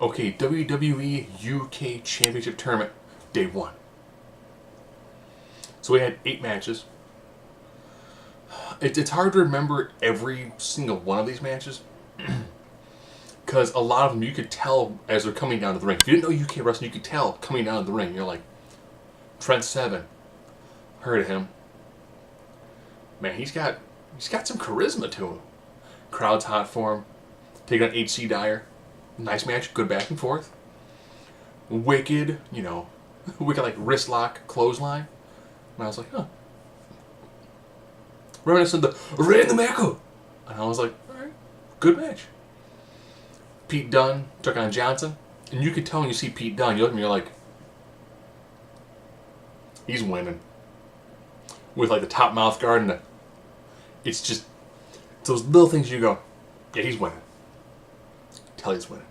Okay, WWE UK Championship Tournament, day one. So we had 8 matches. It's hard to remember every single one of these matches because a lot of them you could tell as they're coming down to the ring. If you didn't know UK wrestling, you could tell coming down to the ring. You're like, Trent Seven, heard of him. Man, he's got some charisma to him. Crowd's hot for him. Taking on HC Dyer. Nice match, good back and forth. Wicked, Wicked like wrist lock, clothesline. And I was like, huh. Reminiscent of the Ray the Mako. And I was like, alright, good match. Pete Dunne took on Johnson. And you could tell when you see Pete Dunne, you look at me, you're like, he's winning. With like the top mouth guard and it's just it's those little things you go, yeah, he's winning. Tell he's winning.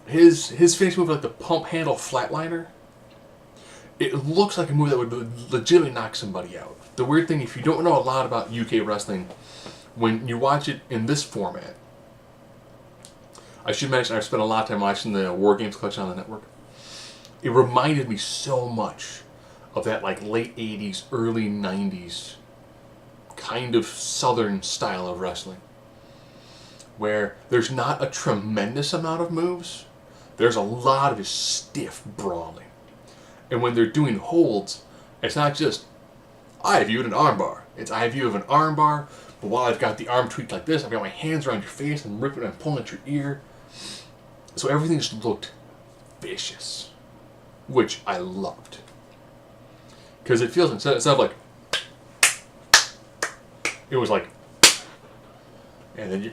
His finish move, like the pump handle flatliner, it looks like a move that would legitimately knock somebody out. The weird thing, if you don't know a lot about UK wrestling, when you watch it in this format, I should mention I've spent a lot of time watching the War Games collection on the network. It reminded me so much of that like late 80s, early 90s kind of southern style of wrestling. Where there's not a tremendous amount of moves. There's a lot of just stiff brawling. And when they're doing holds, it's not just eye view an armbar. It's eye view of an armbar, but while I've got the arm tweaked like this, I've got my hands around your face and ripping and pulling at your ear. So everything just looked vicious, which I loved. Because it feels, instead of like, it was like, and then you,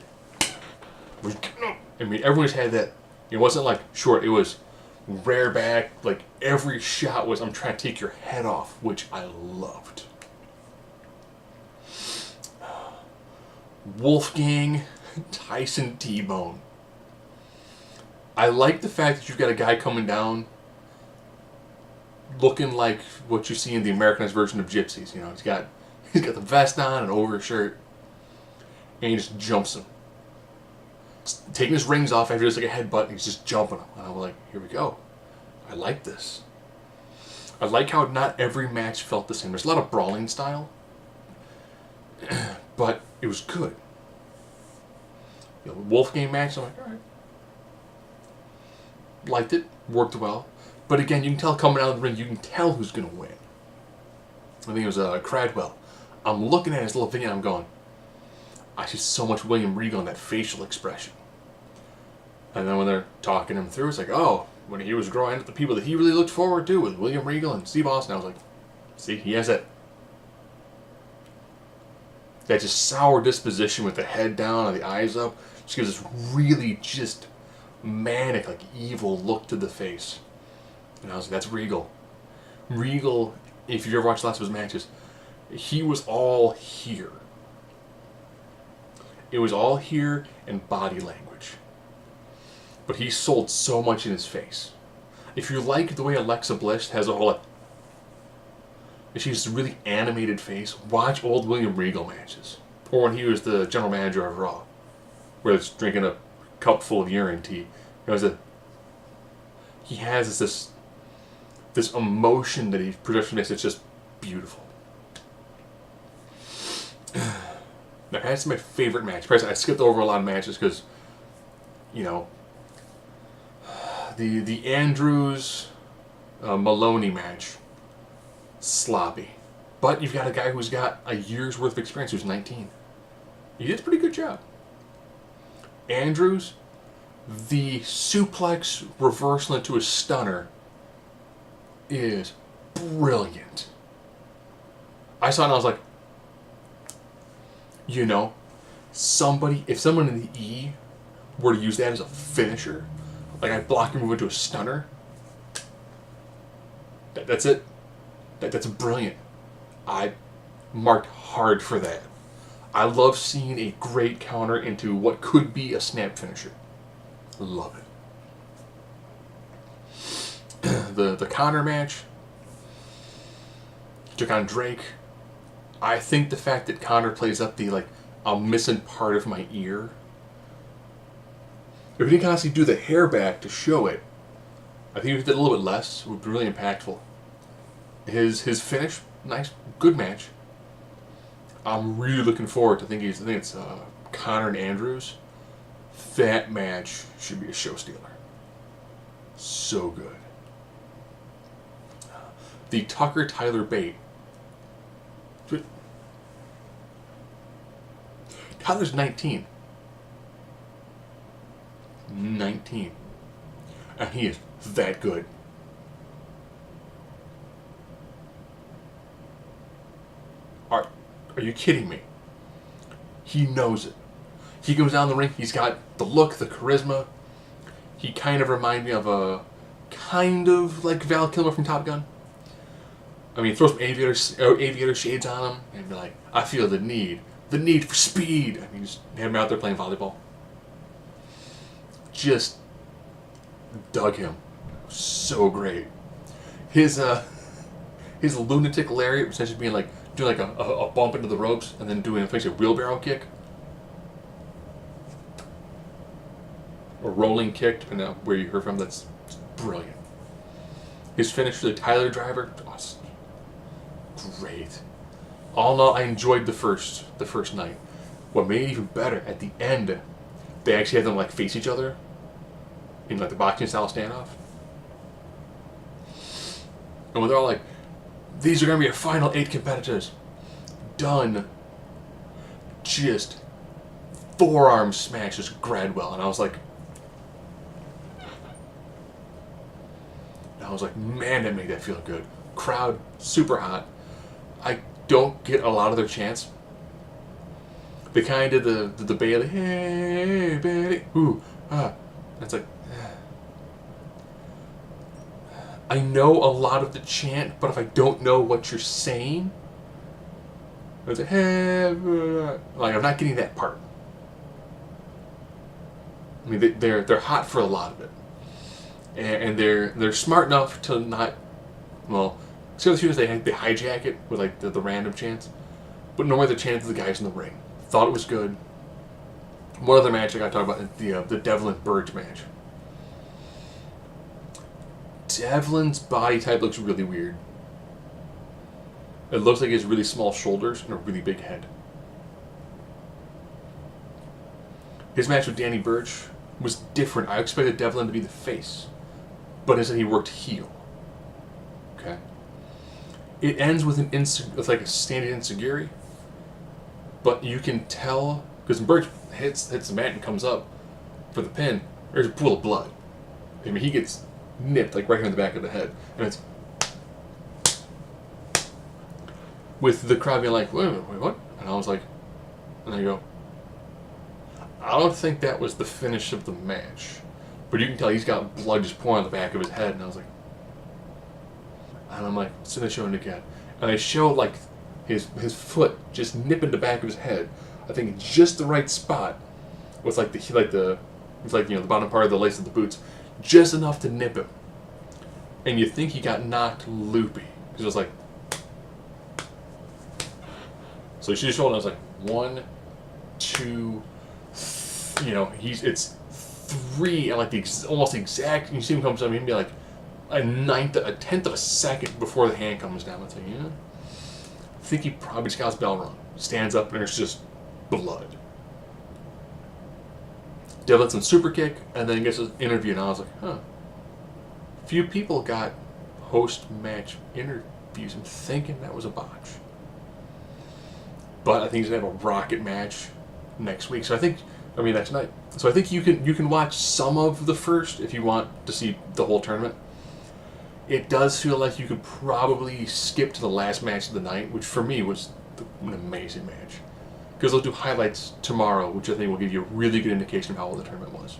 I mean, everyone's had that. It wasn't like short, it was rare back, like every shot was, I'm trying to take your head off, which I loved. Wolfgang Tyson T-Bone. I like the fact that you've got a guy coming down looking like what you see in the Americanized version of Gypsies. He's got the vest on and overshirt, and he just jumps him. Taking his rings off after just like a headbutt, and he's just jumping him. And I'm like, here we go. I like this. I like how not every match felt the same. There's a lot of brawling style, but it was good. Wolfgang match, I'm like, alright. Liked it, worked well. But again, you can tell coming out of the ring, you can tell who's going to win. I think it was Cradwell. I'm looking at his little video and I'm going, I see so much William Regal in that facial expression. And then when they're talking him through, it's like, oh, when he was growing up, the people that he really looked forward to with William Regal and Steve Austin, I was like, see, he has that just sour disposition with the head down and the eyes up. Just gives this really just manic, like evil look to the face. And I was like, that's Regal. Regal, if you've ever watched lots of his matches, he was all here. It was all here in body language. But he sold so much in his face. If you like the way Alexa Bliss has a whole, like, she's a really animated face, watch old William Regal matches. Or when he was the general manager of Raw, where it's drinking a cup full of urine tea. He has this emotion that he projects from this. It's just beautiful. Now, that's my favorite match. I skipped over a lot of matches because, the Andrews Maloney match, sloppy. But you've got a guy who's got a year's worth of experience, who's 19. He did a pretty good job. Andrews, the suplex reversal into a stunner is brilliant. I saw it and I was like, if someone in the E were to use that as a finisher, like I block and move into a stunner, that's it. That's brilliant. I marked hard for that. I love seeing a great counter into what could be a snap finisher. Love it. The Connor match, took on Drake. I think the fact that Connor plays up the, like, I'm missing part of my ear, If he didn't constantly do the hair back to show it, I think if he did a little bit less, it would be really impactful. His finish, nice, good match. I'm really looking forward to I think it's Connor and Andrews. That match should be a show stealer. So good. The Tucker Tyler Bate. Tyler's 19. 19. And he is that good. Are you kidding me? He knows it. He goes down the ring, he's got the look, the charisma. He kind of reminds me of like Val Kilmer from Top Gun. I mean, throw some aviator shades on him, and be like, I feel the need for speed. I mean, just have him out there playing volleyball. Just dug him. So great. His lunatic lariat, essentially being like doing like a bump into the ropes and then doing a wheelbarrow kick. A rolling kick, depending on where you heard from. That's brilliant. His finish for the Tyler driver, awesome. Great. All in all, I enjoyed the first night. What made it even better, at the end, they actually had them like face each other in like the boxing style standoff. And when they're all like, these are gonna be your final 8 competitors. Done. Just forearm smashes Gradwell, and I was like, man, that made that feel good. Crowd super hot. I don't get a lot of their chants. They kind of did the Bailey, hey Bailey, ooh, ah. It's like, I know a lot of the chant, but if I don't know what you're saying, it's like, hey, like I'm not getting that part. I mean, they're hot for a lot of it, and they're smart enough to not, well, some of the students they hijack it with like the random chants, but normally the chants of the guys in the ring. Thought it was good. One other match I got to talk about, the Devlin Burge match. Devlin's body type looks really weird. It looks like he has really small shoulders and a really big head. His match with Danny Burch was different. I expected Devlin to be the face, but instead he worked heel. Okay. It ends with like a standing enziguri, but you can tell because Burch hits the mat and comes up for the pin. There's a pool of blood. I mean, he gets nipped like right here in the back of the head, and it's with the crowd being like, wait, what? And I was like, and I go, I don't think that was the finish of the match, but you can tell he's got blood just pouring on the back of his head, and I was like, and I'm like, so they're showing it again, and they show like his foot just nipping the back of his head, I think in just the right spot, with like the bottom part of the lace of the boots, just enough to nip him, and you think he got knocked loopy because it was like, so she just showed, and I was like, 1, 2, it's 3 and like almost exact. You see him comes up, he'd be like a 10th of a second before the hand comes down. It's like, I think he probably just got his bell rung. Stands up and there's just blood. Devlin's some super kick and then gets an interview, and I was like, Few people got post-match interviews. I'm thinking that was a botch. But I think he's gonna have a rocket match next week. Next night. So I think you can watch some of the first if you want to see the whole tournament. It does feel like you could probably skip to the last match of the night, which for me was an amazing match. Because they'll do highlights tomorrow, which I think will give you a really good indication of how well the tournament was.